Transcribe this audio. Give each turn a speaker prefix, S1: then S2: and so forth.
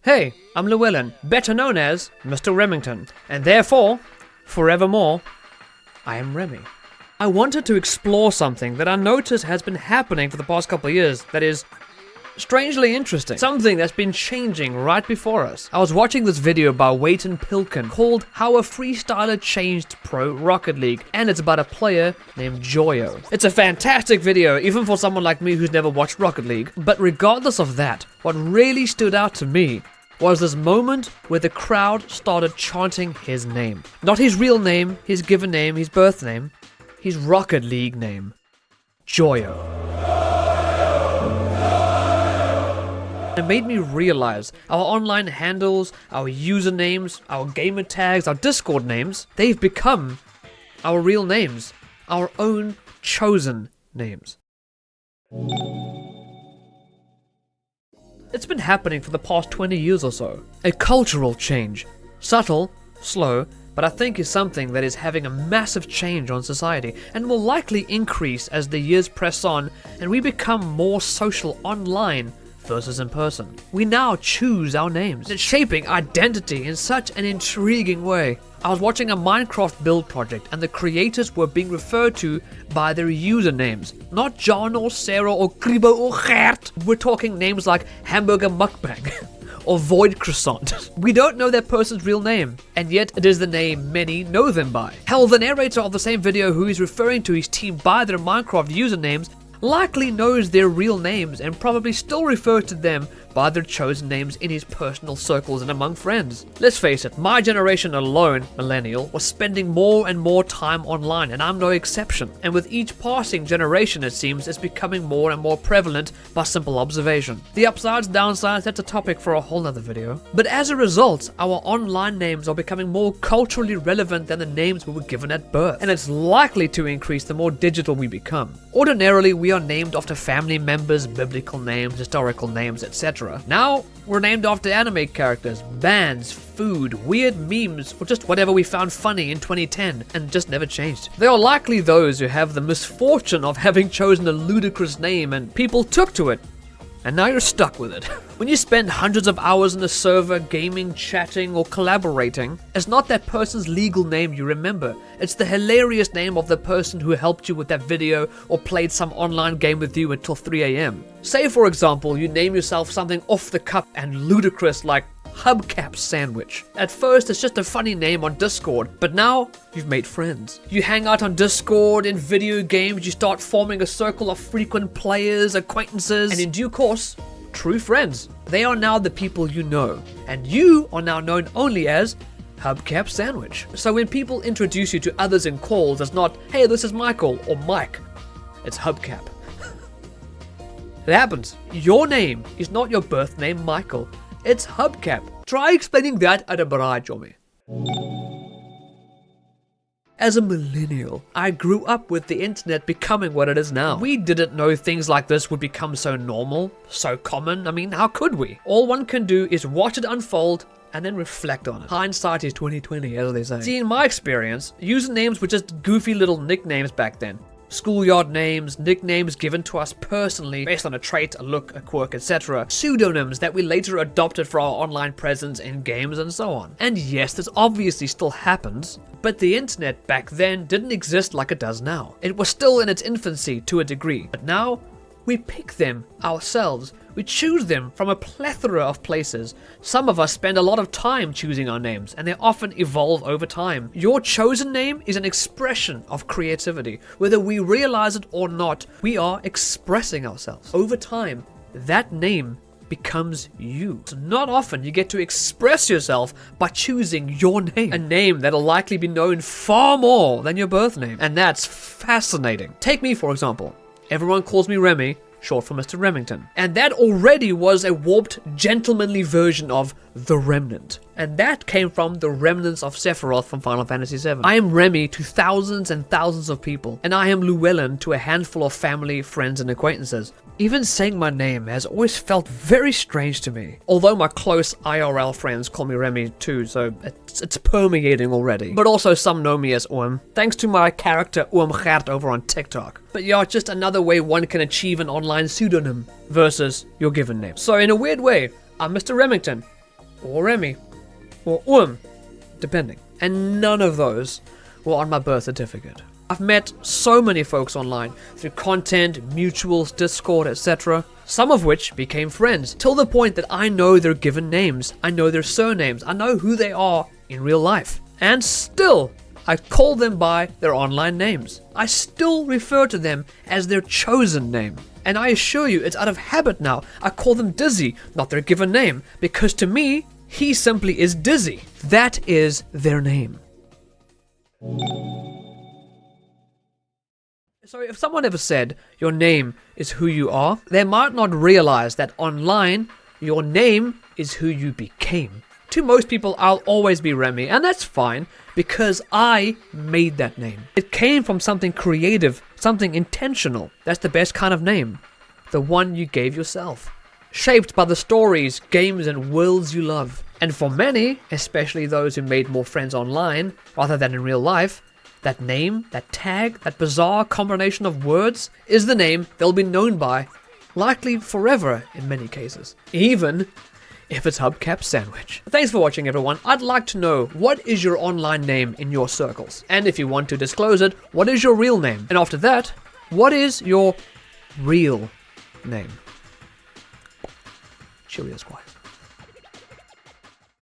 S1: Hey, I'm Llewellyn, better known as Mr. Remmington, and therefore, forevermore, I am Remy. I wanted to explore something that I noticed has been happening for the past couple of years that is strangely interesting. Something that's been changing right before us. I was watching this video by Waiton Pilkin called How a Freestyler Changed Pro Rocket League, and it's about a player named Joyo. It's a fantastic video, even for someone like me who's never watched Rocket League. But regardless of that, what really stood out to me was this moment where the crowd started chanting his name. Not his real name, his given name, his birth name, his Rocket League name. Joyo. It made me realize our online handles, our usernames, our gamer tags, our Discord names, they've become our real names, our own chosen names. It's been happening for the past 20 years or so. A cultural change. Subtle, slow, but I think is something that is having a massive change on society and will likely increase as the years press on and we become more social online versus in person. We now choose our names. It's shaping identity in such an intriguing way. I was watching a Minecraft build project and the creators were being referred to by their usernames. Not John or Sarah or Kribo or Gert. We're talking names like Hamburger Mukbang or Void Croissant. We don't know that person's real name, and yet it is the name many know them by. Hell, the narrator of the same video who is referring to his team by their Minecraft usernames likely knows their real names and probably still refers to them by their chosen names in his personal circles and among friends. Let's face it, my generation alone, millennial, was spending more and more time online, and I'm no exception. And with each passing generation, it seems, it's becoming more and more prevalent by simple observation. The upsides, downsides, that's a topic for a whole nother video. But as a result, our online names are becoming more culturally relevant than the names we were given at birth, and it's likely to increase the more digital we become. Ordinarily, we are named after family members, biblical names, historical names, etc. Now, we're named after anime characters, bands, food, weird memes, or just whatever we found funny in 2010 and just never changed. They are likely those who have the misfortune of having chosen a ludicrous name and people took to it. And now you're stuck with it. When you spend hundreds of hours in a server gaming, chatting, or collaborating, it's not that person's legal name you remember. It's the hilarious name of the person who helped you with that video or played some online game with you until 3 a.m. Say, for example, you name yourself something off the cuff and ludicrous like Hubcap Sandwich. At first, it's just a funny name on Discord, but now you've made friends. You hang out on Discord, in video games, you start forming a circle of frequent players, acquaintances, and in due course, true friends. They are now the people you know, and you are now known only as Hubcap Sandwich. So when people introduce you to others in calls, it's not, hey, this is Michael or Mike. It's Hubcap. It happens. Your name is not your birth name, Michael. It's Hubcap. Try explaining that at a braai, Jomi. As a millennial, I grew up with the internet becoming what it is now. We didn't know things like this would become so normal, so common. I mean, how could we? All one can do is watch it unfold and then reflect on it. Hindsight is 20/20, as they say. See, in my experience, usernames were just goofy little nicknames back then. Schoolyard names, nicknames given to us personally based on a trait, a look, a quirk, etc. Pseudonyms that we later adopted for our online presence in games and so on. And yes, this obviously still happens, but the internet back then didn't exist like it does now. It was still in its infancy to a degree, but now we pick them ourselves. We choose them from a plethora of places. Some of us spend a lot of time choosing our names, and they often evolve over time. Your chosen name is an expression of creativity. Whether we realize it or not, we are expressing ourselves. Over time, that name becomes you. So not often you get to express yourself by choosing your name. A name that'll likely be known far more than your birth name. And that's fascinating. Take me, for example. Everyone calls me Remy, short for Mr. Remmington. And that already was a warped, gentlemanly version of The Remnant. And that came from the remnants of Sephiroth from Final Fantasy VII. I am Remy to thousands and thousands of people, and I am Llewellyn to a handful of family, friends, and acquaintances. Even saying my name has always felt very strange to me. Although my close IRL friends call me Remy too, so it's permeating already. But also some know me as Oom, thanks to my character Oom Gert over on TikTok. But yeah, just another way one can achieve an online pseudonym versus your given name. So in a weird way, I'm Mr. Remmington, or Remy, or depending. And none of those were on my birth certificate. I've met so many folks online through content, mutuals, Discord, etc. Some of which became friends, till the point that I know their given names, I know their surnames, I know who they are in real life. And still, I call them by their online names. I still refer to them as their chosen name. And I assure you, it's out of habit now. I call them Dizzy, not their given name, because to me, he simply is Dizzy. That is their name. So if someone ever said, your name is who you are, they might not realize that online, your name is who you became. To most people, I'll always be Remy, and that's fine, because I made that name. It came from something creative, something intentional. That's the best kind of name. The one you gave yourself. Shaped by the stories, games, and worlds you love. And for many, especially those who made more friends online, rather than in real life, that name, that tag, that bizarre combination of words is the name they'll be known by, likely forever in many cases, even if it's Hubcap Sandwich. Thanks for watching, everyone. I'd like to know, what is your online name in your circles? And if you want to disclose it, what is your real name? And after that, what is your real name? Cheerio, Squire.